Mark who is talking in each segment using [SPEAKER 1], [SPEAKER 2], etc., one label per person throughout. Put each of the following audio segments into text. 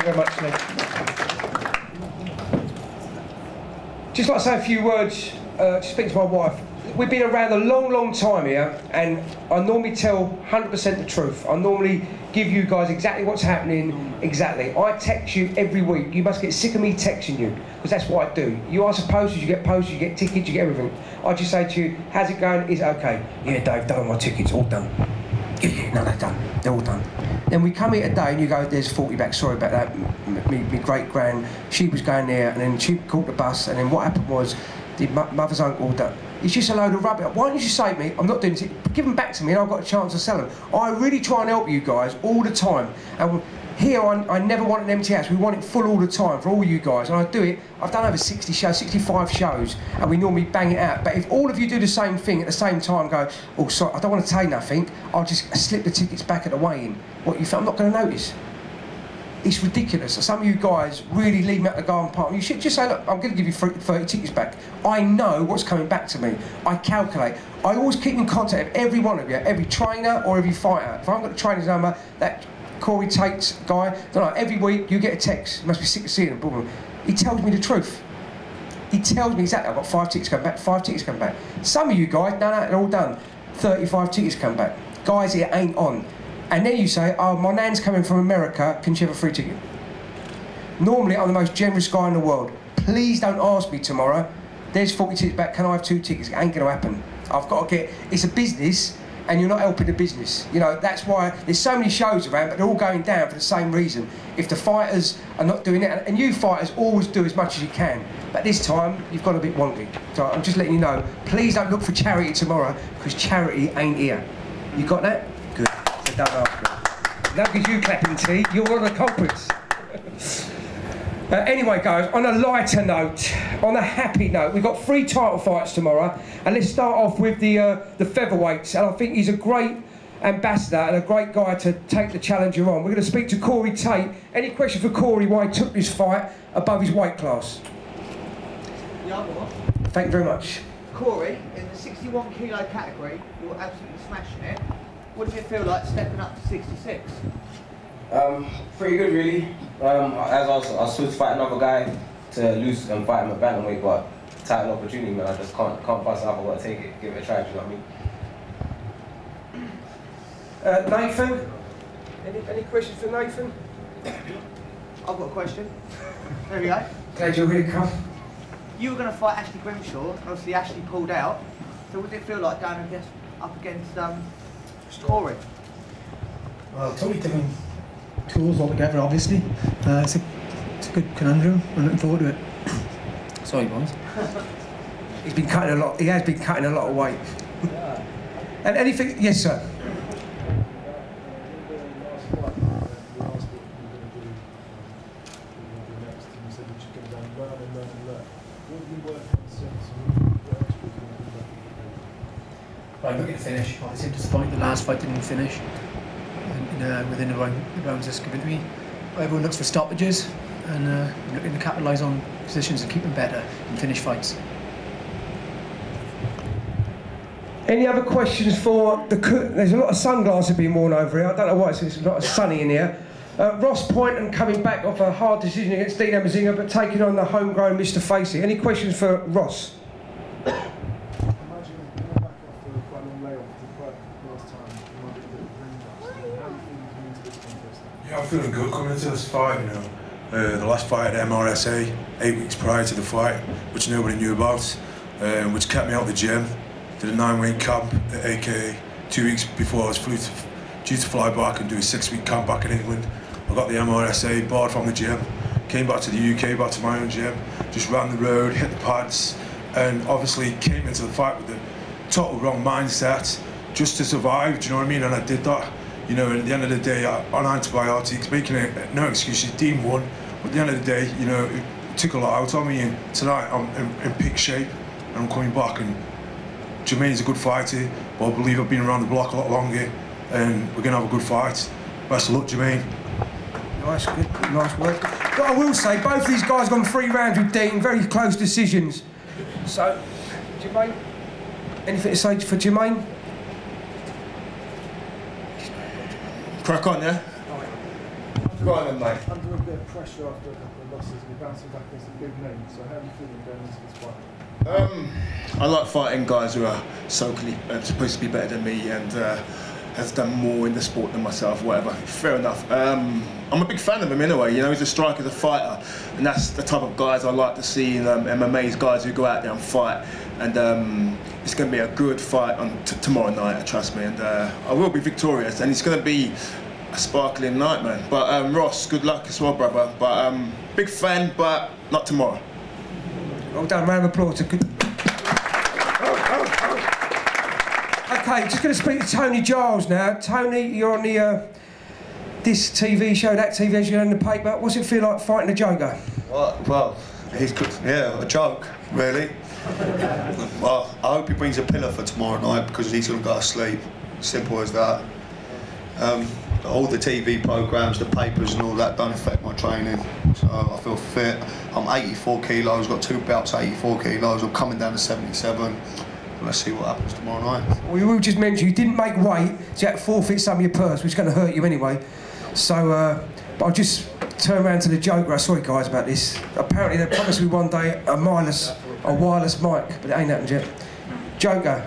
[SPEAKER 1] Thank you very much, Lee. Just like to say a few words to speak to my wife. We've been around a long, long time here, and I normally tell 100% the truth. I normally give you guys exactly what's happening, exactly. I text you every week. You must get sick of me texting you, because that's what I do. You ask for posters, you get posters, you get tickets, you get everything. I just say to you, how's it going? Is it okay? Yeah, Dave, done all my tickets, all done. Yeah, no, they're done. They're all done. Then we come here today and you go, there's 40 back, sorry about that. My great-grand, she was going there, and then she caught the bus, and then what happened was, the mother's uncle, it's just a load of rubbish. Why don't you just say to me, I'm not doing this, give them back to me and I've got a chance to sell them. I really try and help you guys all the time. And here, I never want an empty house. We want it full all the time for all you guys. And I do it, I've done over 60 shows, 65 shows, and we normally bang it out. But if all of you do the same thing at the same time, go, oh, sorry, I don't want to tell you nothing, I'll just slip the tickets back at the weigh-in. What you think, I'm not going to notice. It's ridiculous. Some of you guys really leave me at the garden park. You should just say, look, I'm going to give you 30 tickets back. I know what's coming back to me. I calculate. I always keep in contact with every one of you, every trainer or every fighter. If I haven't got the trainer's number, that Corey Tate's guy, don't know, every week you get a text. You must be sick of seeing him. Boom, boom. He tells me the truth. He tells me exactly, I've got 5 tickets coming back, 5 tickets coming back. Some of you guys, no, they're all done. 35 tickets come back. Guys, it ain't on. And then you say, oh, my nan's coming from America, can she have a free ticket? Normally, I'm the most generous guy in the world. Please don't ask me tomorrow, there's 40 tickets back, can I have 2 tickets? It ain't gonna happen. I've got to get, it's a business, and you're not helping the business. You know, that's why there's so many shows around, but they're all going down for the same reason. If the fighters are not doing it, and you fighters always do as much as you can, but this time, you've got a bit wonky. So I'm just letting you know, please don't look for charity tomorrow, because charity ain't here. You got that? Good. So don't ask me. Not because you clapping tea, you're one of the culprits. Anyway, guys, on a lighter note, on a happy note, we've got 3 title fights tomorrow, and let's start off with the featherweights. And I think he's a great ambassador and a great guy to take the challenger on. We're going to speak to Corey Tate. Any question for Corey why he took this fight above his weight class?
[SPEAKER 2] Yeah, I've got one.
[SPEAKER 1] Thank you very much.
[SPEAKER 2] Corey, in the 61 kilo category, you're absolutely smashing it. What does it feel like stepping up to 66?
[SPEAKER 3] Pretty good, really. As I was supposed to fight another guy to lose and fight him at bantamweight, but title opportunity, man. I just can't pass it up. I've got to take it, give it a try. Do you know what I mean?
[SPEAKER 1] Nathan, any questions for Nathan?
[SPEAKER 2] I've got a question. There we go.
[SPEAKER 1] Glad you're here, come.
[SPEAKER 2] You were going to fight Ashley Grimshaw, and obviously Ashley pulled out. So what did it feel like going up against Corey?
[SPEAKER 4] Well, totally different tools altogether, obviously. It's a good conundrum. I'm looking forward to it. Sorry, boys.
[SPEAKER 1] He's been cutting a lot. He has been cutting a lot of weight.
[SPEAKER 4] Yeah.
[SPEAKER 1] And anything? Yes, sir.
[SPEAKER 4] Right, looking to finish. Obviously, disappointed the last fight didn't finish within the rounds that's given to me. Everyone looks for stoppages, and looking to capitalise on positions and keep them better in finish fights.
[SPEAKER 1] Any other questions for the cook? There's a lot of sunglasses being worn over here. I don't know why, it's a lot of sunny in here. Ross Poynton coming back off a hard decision against Dean Amazinga, but taking on the homegrown Mr. Facey. Any questions for Ross?
[SPEAKER 5] Yeah, I'm feeling good coming into this fight, you know. The last fight at MRSA, 8 weeks prior to the fight, which nobody knew about, which kept me out of the gym. Did a 9-week camp at AKA 2 weeks before I was due to fly back and do a 6-week camp back in England. I got the MRSA, barred from the gym, came back to the UK, back to my own gym, just ran the road, hit the pads, and obviously came into the fight with the total wrong mindset, just to survive, do you know what I mean? And I did that. You know, at the end of the day, on antibiotics, making it no excuses, Dean won. But at the end of the day, you know, it took a lot out on me, and tonight I'm in peak shape, and I'm coming back, and Jermaine's a good fighter, but I believe I've been around the block a lot longer, and we're going to have a good fight. Best of luck, Jermaine.
[SPEAKER 1] Nice, good, nice work. But I will say, both these guys gone 3 rounds with Dean, very close decisions. So, Jermaine, anything to say for Jermaine?
[SPEAKER 5] Crack on, yeah? Go on then, mate.
[SPEAKER 6] Under a bit of pressure after a couple of losses, you're bouncing back against a big name. So how are you feeling going into this fight?
[SPEAKER 5] I like fighting guys who are supposed to be better than me and has done more in the sport than myself, whatever. Fair enough. I'm a big fan of him anyway, you know, he's a striker, a fighter, and that's the type of guys I like to see in MMA's guys who go out there and fight. And it's going to be a good fight on tomorrow night, trust me, and I will be victorious, and it's going to be a sparkling night, man. But Ross, good luck as well, brother. But big fan, but not tomorrow.
[SPEAKER 1] Well done, round of applause. Good. Okay, just going to speak to Tony Giles now. Tony, you're on the this TV show, that TV show, in the paper. What's it feel like fighting a Joker?
[SPEAKER 7] Well, he's good. Yeah, a joke, really. Well, I hope he brings a pillow for tomorrow night because he's going to go to sleep. Simple as that. All the TV programmes, the papers and all that don't affect my training, so I feel fit. I'm 84 kilos, got 2 belts, 84 kilos. I'm coming down to 77. Let's see what happens tomorrow night.
[SPEAKER 1] Well, you will just mention you didn't make weight, so you had to forfeit some of your purse, which is going to hurt you anyway. So, but I'll just turn around to the Joker. Sorry, guys, about this. Apparently, they promised me one day a wireless mic, but it ain't happened yet. Joker,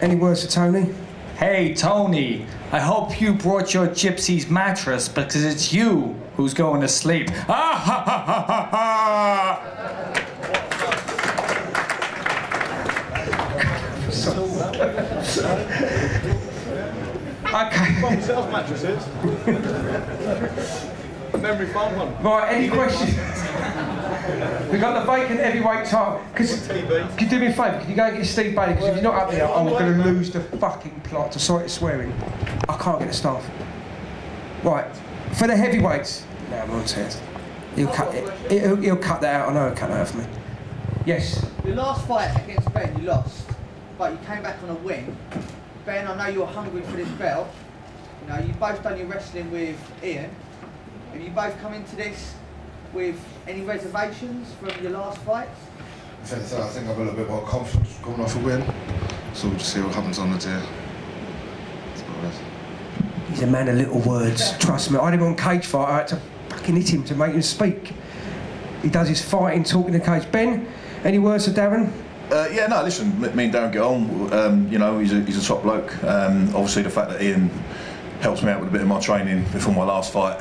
[SPEAKER 1] any words for Tony?
[SPEAKER 8] Hey, Tony, I hope you brought your gypsy's mattress because it's you who's going to sleep. Ah, ha, ha, ha, ha, ha.
[SPEAKER 1] Okay.
[SPEAKER 6] Sells mattresses. Memory foam one.
[SPEAKER 1] Right, any questions? We've got the vacant heavyweight title. Can you do me a favour? Can you go and get Steve Bailey? Because if he's not up there, I'm going to lose the fucking plot. I'm sorry to swearing. I can't get the staff. Right, for the heavyweights. No, I'm on test. He'll cut that out. I know he'll cut that out for me. Yes.
[SPEAKER 2] Your last fight against Ben, you lost, but you came back on a win. Ben, I know you're hungry for this belt. You know, you've both done your wrestling with Ian. Have you both come into this with any reservations from your last fights?
[SPEAKER 5] If anything, I think I've got a little bit more confidence coming off a win. So we'll just see what happens on the day.
[SPEAKER 1] He's a man of little words, trust me. I didn't want cage fight, I had to fucking hit him to make him speak. He does his fighting, talking in the cage. Ben, any words for Darren?
[SPEAKER 9] Yeah, no, listen, me and Darren get on. You know, he's a top bloke. Obviously, the fact that Ian helps me out with a bit of my training before my last fight,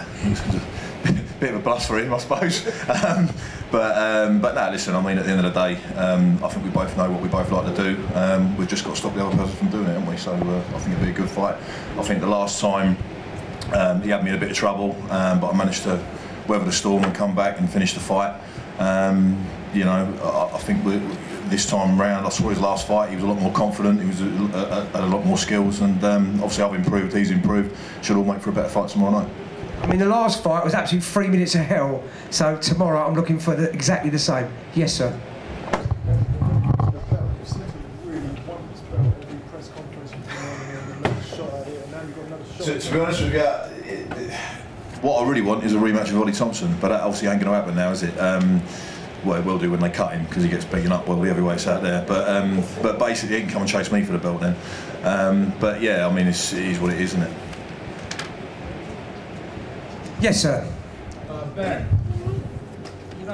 [SPEAKER 9] bit of a plus for him, I suppose. But no, listen, I mean, at the end of the day, I think we both know what we both like to do. We've just got to stop the other person from doing it, haven't we? So I think it'll be a good fight. I think the last time he had me in a bit of trouble, but I managed to weather the storm and come back and finish the fight. You know, I think this time round, I saw his last fight, he was a lot more confident, he was had a lot more skills, and obviously I've improved, he's improved. Should all make for a better fight tomorrow night.
[SPEAKER 1] I mean, the last fight was absolutely 3 minutes of hell, so tomorrow I'm looking for exactly the same. Yes, sir.
[SPEAKER 9] To be honest with you, what I really want is a rematch with Ollie Thompson, but that obviously ain't going to happen now, is it? Well, it will do when they cut him because he gets beaten up by all the heavyweights out there. But basically, he can come and chase me for the belt then. But yeah, I mean, it is what it is, isn't it?
[SPEAKER 1] Yes, sir.
[SPEAKER 6] Ben, you're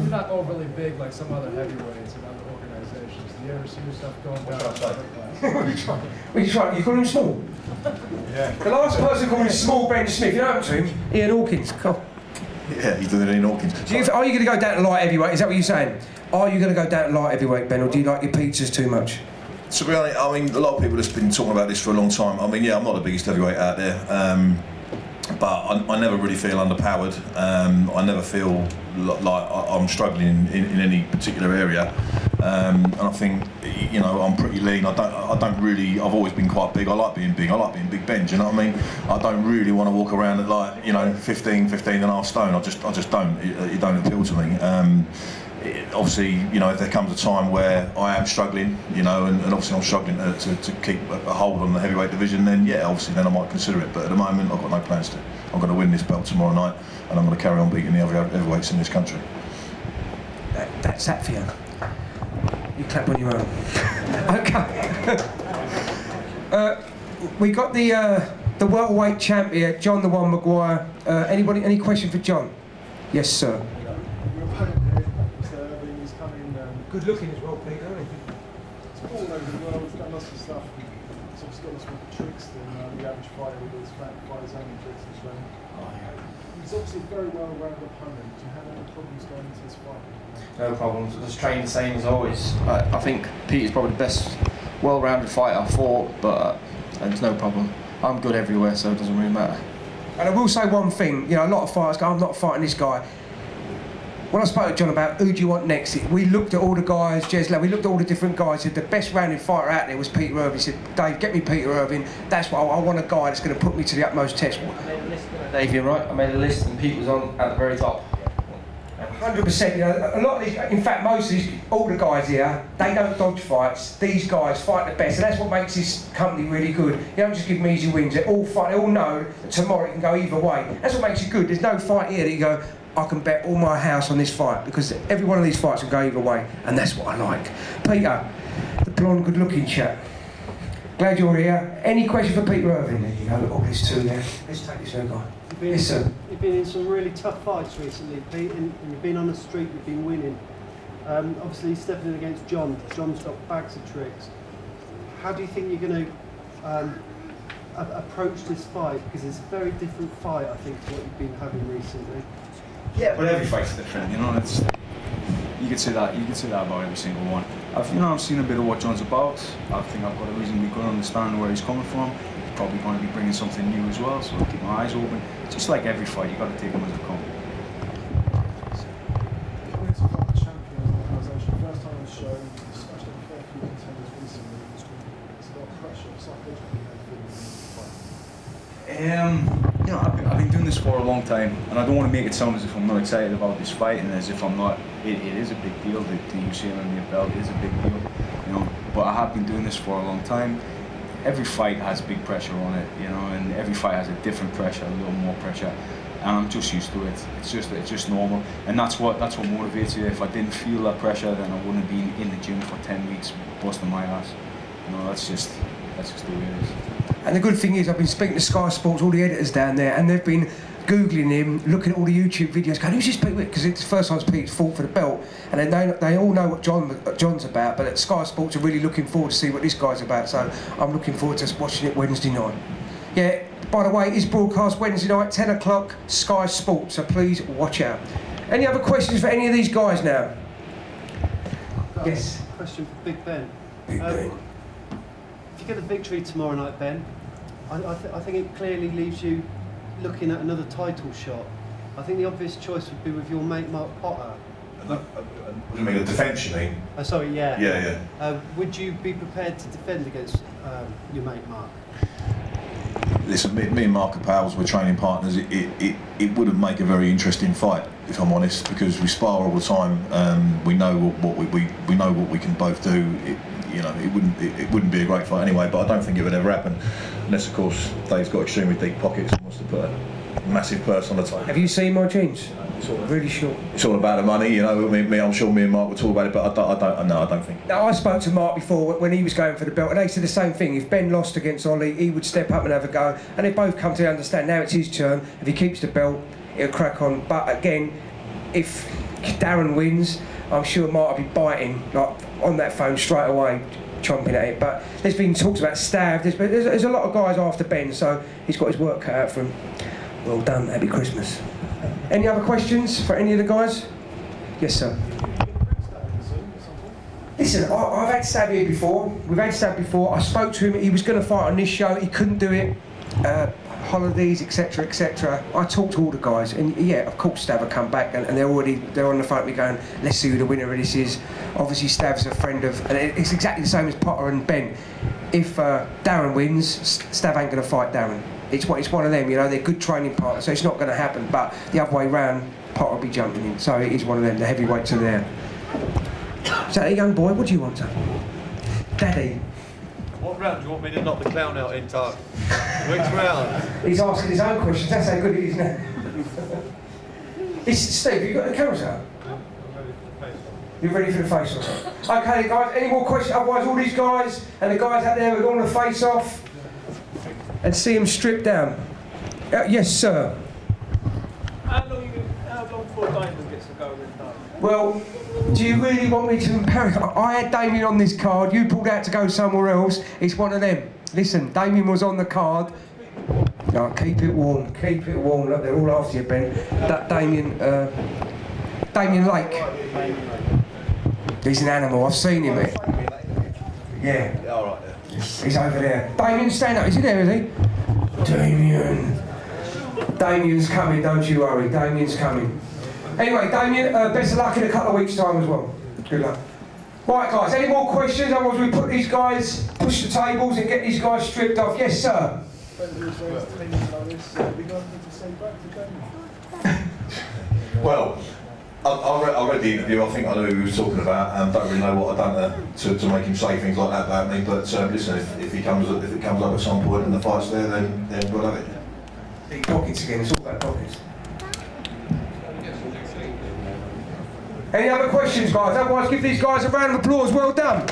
[SPEAKER 6] not overly big like some other heavyweights and other organizations. Do you ever see yourself going down?
[SPEAKER 1] You call him small?
[SPEAKER 5] Yeah.
[SPEAKER 1] The last person called him small Ben Smith, you know what to him? Ian Hawkins. Cool.
[SPEAKER 9] Yeah, he's doing it in Hawkins.
[SPEAKER 1] Are you going to go down to light heavyweight? Is that what you're saying? Are you going to go down to light heavyweight, Ben, or do you like your pizzas too much?
[SPEAKER 9] To be honest, I mean, a lot of people have been talking about this for a long time. I mean, yeah, I'm not the biggest heavyweight out there, but I never really feel underpowered. I never feel like I'm struggling in any particular area. And I think, you know, I'm pretty lean. I don't really. I've always been quite big. I like being big. I like being Big Ben. Do you know what I mean? I don't really want to walk around at like, you know, 15 and a half stone. I just don't. It don't appeal to me. Obviously, you know, if there comes a time where I am struggling, you know, and obviously I'm struggling to keep a hold on the heavyweight division, then yeah, obviously then I might consider it. But at the moment, I've got no plans to. I'm going to win this belt tomorrow night, and I'm going to carry on beating the other heavyweights in this country.
[SPEAKER 1] That's that for you. You clap on your own. Okay. We got the the welterweight champ here, John the One Maguire. Anybody, any question for John? Yes, sir.
[SPEAKER 6] Your opponent here, Mr. Irving, is coming.
[SPEAKER 1] Good looking as well, Peter.
[SPEAKER 6] It's all over the world. He's done lots of stuff. He's obviously got lots more tricks than the average fighter with his fighters own tricks and so on. He's obviously a very well-rounded opponent. Do you have any problems going into this fight?
[SPEAKER 10] No problems. Just train the same as always. I think Peter's probably the best well-rounded fighter I fought, but there's no problem. I'm good everywhere, so it doesn't really matter.
[SPEAKER 1] And I will say one thing, you know, a lot of fighters go, I'm not fighting this guy. When I spoke to John about who do you want next, we looked at all the guys, Jesla, we looked at all the different guys, said the best rounded fighter out there was Peter Irving. He said, Dave, get me Peter Irving, that's what I want, a guy that's going to put me to the utmost test.
[SPEAKER 10] I made a list, Dave, you're right, I made a list and Pete was on at the very top.
[SPEAKER 1] 100%, you know, a lot of these, in fact most of these, all the guys here, they don't dodge fights. These guys fight the best, and that's what makes this company really good. You don't just give them easy wins, they all fight, they all know that tomorrow it can go either way. That's what makes it good. There's no fight here that you go, I can bet all my house on this fight, because every one of these fights can go either way, and that's what I like. Peter, the blonde, good-looking chap. Glad you're here. Any question for Peter Irving? There you go, look, all this two there. Let's take this other guy. Yes, sir.
[SPEAKER 11] You've been in some really tough fights recently, Pete, and you've been on the street, you've been winning. Obviously, stepping in against John. John's got bags of tricks. How do you think you're going to approach this fight? Because it's a very different fight, I think, to what you've been having recently.
[SPEAKER 12] Yeah, but every fight's different, you know. It's you can say that about every single one. I've seen a bit of what John's about. I think I've got a reasonably good understanding where he's coming from. He's probably going to be bringing something new as well, so I'll keep my eyes open. Just like every fight, you've got to take them as they come.
[SPEAKER 6] Coming to fight the champion organisation, first time on the show, you smashed up a fair few contenders recently. It's a lot of pressure, psychologically, how you feel in the fight?
[SPEAKER 12] You know, I've been doing this for a long time, and I don't want to make it sound as if I'm not excited about this fight, and as if I'm not. It is a big deal. The UCMMA belt is a big deal, you know. But I have been doing this for a long time. Every fight has big pressure on it, you know, and every fight has a different pressure, a little more pressure, and I'm just used to it. It's just normal, and that's what motivates you. If I didn't feel that pressure, then I wouldn't be in the gym for 10 weeks busting my ass. You know, that's just the way it is.
[SPEAKER 1] And the good thing is, I've been speaking to Sky Sports, all the editors down there, and they've been Googling him, looking at all the YouTube videos, going, who's this Pete? Because it's the first time Pete's fought for the belt, and they all know what John's about, but at Sky Sports are really looking forward to see what this guy's about, so I'm looking forward to watching it Wednesday night. Yeah, by the way, it is broadcast Wednesday night, 10 o'clock, Sky Sports, so please watch out. Any other questions for any of these guys now? Yes?
[SPEAKER 11] Question for Big Ben.
[SPEAKER 1] Big Ben.
[SPEAKER 11] If you get a victory tomorrow night, Ben, I think it clearly leaves you looking at another title shot. I think the obvious choice would be with your mate Mark Potter.
[SPEAKER 9] What do you mean, a defence, you mean?
[SPEAKER 11] Sorry, yeah.
[SPEAKER 9] Yeah.
[SPEAKER 11] Would you be prepared to defend against your mate Mark?
[SPEAKER 9] Listen, me and Mark are pals, we're training partners. It wouldn't make a very interesting fight, if I'm honest, because we spar all the time. We know we know what we can both do. You know, it wouldn't be a great fight anyway. But I don't think it would ever happen, unless of course Dave's got extremely deep pockets and wants to put a massive purse on the table.
[SPEAKER 1] Have you seen my jeans? Really short.
[SPEAKER 9] It's all about the money, you know. I'm sure me and Mark would talk about it, but I don't think.
[SPEAKER 1] Now, I spoke to Mark before when he was going for the belt, and they said the same thing. If Ben lost against Ollie, he would step up and have a go, and they both come to understand now it's his turn. If he keeps the belt, he'll crack on. But again, if Darren wins, I'm sure Mark will be biting like on that phone straight away, chomping at it. But there's been talks about Stav. There's a lot of guys after Ben, so he's got his work cut out for him. Well done. Happy Christmas. Any other questions for any of the guys? Yes, sir. Listen, I've had Stav here before. We've had Stav before. I spoke to him. He was going to fight on this show. He couldn't do it. Holidays, etc., etc. I talked to all the guys, and yeah, of course, Stav will come back, and they're on the phone with me going, let's see who the winner of this is. Obviously, Stav's a friend of, and it's exactly the same as Potter and Ben. If Darren wins, Stav ain't going to fight Darren. It's one of them, you know. They're good training partners, so it's not going to happen. But the other way round, Potter will be jumping in. So it is one of them. The heavyweights are there. Is that a young boy? What do you want to? Daddy.
[SPEAKER 13] What round do you want me to knock the clown out in time? Which round?
[SPEAKER 1] He's asking his own questions. That's how good it is now. Steve, have you got the cameras out? You're ready for the face-off? Okay, guys. Any more questions? Otherwise, all these guys and the guys out there, we're going to face-off. and see him stripped down. Yes, sir.
[SPEAKER 14] How long before Damien gets to go with that?
[SPEAKER 1] Well, do you really want me to embarrass? I had Damien on this card. You pulled out to go somewhere else. It's one of them. Listen, Damien was on the card. No, keep it warm. Keep it warm. Look, they're all after you, Ben. Damien Lake. He's an animal. I've seen him. Yeah.
[SPEAKER 13] All right.
[SPEAKER 1] He's over there. Damien, stand up. Is he there? Is he? Damien. Damien's coming. Don't you worry. Damien's coming. Anyway, Damien, best of luck in a couple of weeks' time as well. Good luck. Right, guys, any more questions? Otherwise, we put these guys, push the tables and get these guys stripped off. Yes, sir?
[SPEAKER 9] Well, I read the interview. I think I know who he was talking about. Don't really know what I've done to make him say things like that about me. But listen, if it comes up at some point and the fight's there, then we'll have it.
[SPEAKER 1] Big pockets again. It's all about pockets. Any other questions, guys? Otherwise, give these guys a round of applause. Well done.